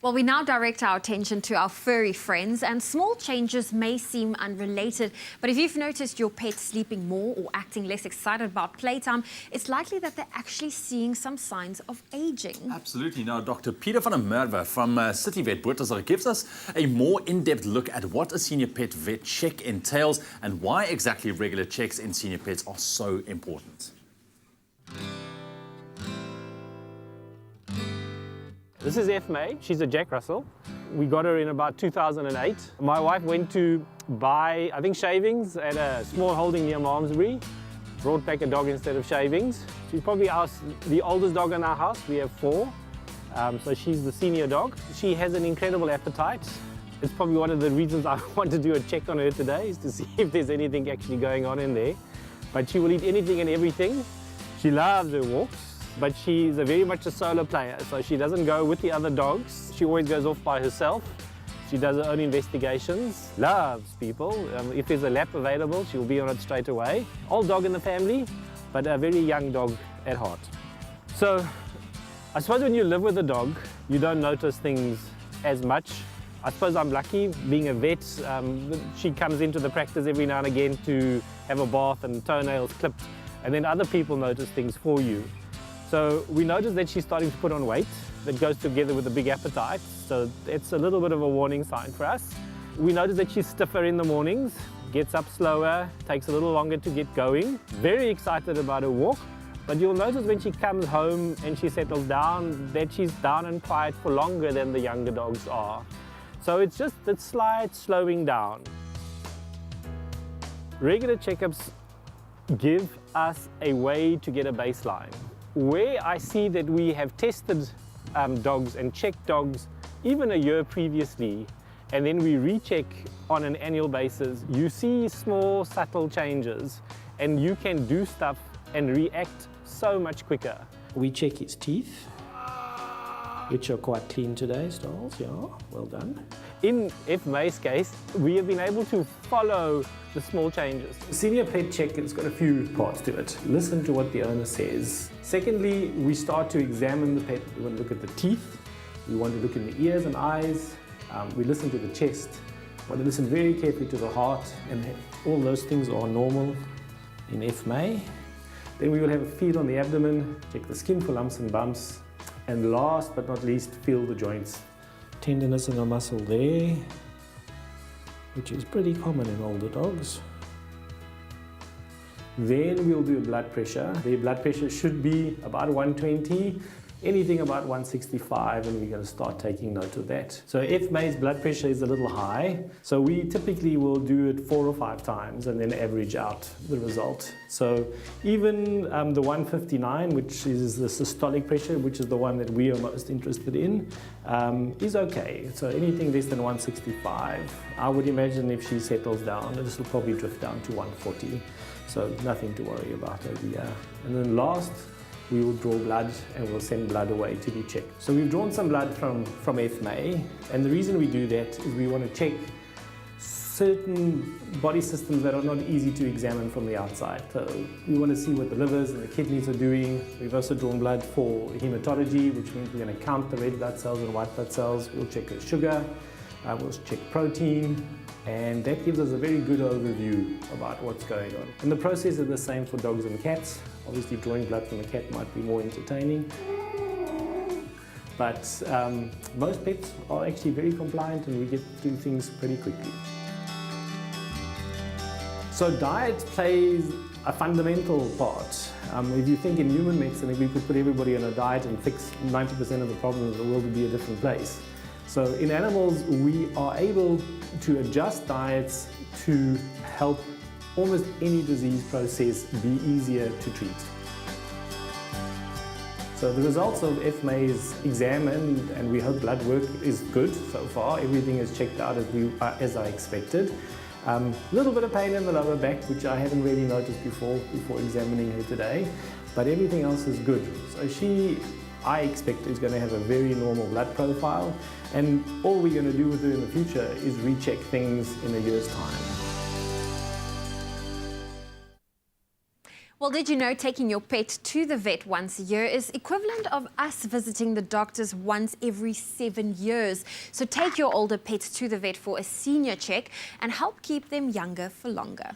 Well, we now direct our attention to our furry friends, and small changes may seem unrelated, but if you've noticed your pet sleeping more or acting less excited about playtime, it's likely that they're actually seeing some signs of aging. Absolutely. Now, Dr. Peter van der Merwe from City Vet Bottersdorp gives us a more in-depth look at what a senior pet vet check entails and why exactly regular checks in senior pets are so important. This is F. May. She's a Jack Russell. We got her in about 2008. My wife went to buy, I think, shavings at a small holding near Malmesbury. Brought back a dog instead of shavings. She's probably the oldest dog in our house. We have 4. So she's the senior dog. She has an incredible appetite. It's probably one of the reasons I want to do a check on her today, is to see if there's anything actually going on in there. But she will eat anything and everything. She loves her walks. But she's very much a solo player, so she doesn't go with the other dogs. She always goes off by herself. She does her own investigations, loves people. If there's a lap available, she'll be on it straight away. Old dog in the family, but a very young dog at heart. So I suppose when you live with a dog, you don't notice things as much. I suppose I'm lucky, being a vet. She comes into the practice every now and again to have a bath and toenails clipped, and then other people notice things for you. So we noticed that she's starting to put on weight. That goes together with a big appetite. So it's a little bit of a warning sign for us. We noticed that she's stiffer in the mornings, gets up slower, takes a little longer to get going. Very excited about her walk. But you'll notice when she comes home and she settles down that she's down and quiet for longer than the younger dogs are. So it's just that slight slowing down. Regular checkups give us a way to get a baseline. Where I see that we have tested dogs and checked dogs even a year previously, and then we recheck on an annual basis, you see small, subtle changes, and you can do stuff and react so much quicker. We check his teeth, which are quite clean today, Styles, yeah, well done. In F. May's case, we have been able to follow the small changes. Senior pet check has got a few parts to it. Listen to what the owner says. Secondly, we start to examine the pet. We want to look at the teeth. We want to look in the ears and eyes. We listen to the chest. We want to listen very carefully to the heart, and all those things are normal in F. May. Then we will have a feel on the abdomen, check the skin for lumps and bumps, and last but not least, feel the joints. Tenderness in the muscle there, which is pretty common in older dogs. Then we'll do blood pressure. The blood pressure should be about 120, anything about 165, and we're going to start taking note of that. So F. May's blood pressure is a little high, so we typically will do it 4 or 5 times and then average out the result. So even the 159, which is the systolic pressure, which is the one that we are most interested in, is okay. So anything less than 165, I would imagine if she settles down, this will probably drift down to 140. So nothing to worry about over here. And then last, we will draw blood and we'll send blood away to be checked. So we've drawn some blood from F. May, and the reason we do that is we want to check certain body systems that are not easy to examine from the outside. So we want to see what the livers and the kidneys are doing. We've also drawn blood for hematology, which means we're going to count the red blood cells and white blood cells. We'll check her sugar, we'll check protein, and that gives us a very good overview about what's going on. And the process is the same for dogs and cats. Obviously, drawing blood from a cat might be more entertaining, but most pets are actually very compliant and we get through things pretty quickly. So diet plays a fundamental part. If you think in human medicine, if we could put everybody on a diet and fix 90% of the problems, the world would be a different place. So in animals, we are able to adjust diets to help almost any disease process be easier to treat. So the results of F. May's exam, and we hope blood work is good so far. Everything is checked out as I expected. A little bit of pain in the lower back, which I haven't really noticed before examining her today, but everything else is good. So I expect is going to have a very normal blood profile, and all we're going to do with her in the future is recheck things in a year's time. Well, did you know taking your pet to the vet once a year is equivalent of us visiting the doctors once every 7 years? So take your older pets to the vet for a senior check and help keep them younger for longer.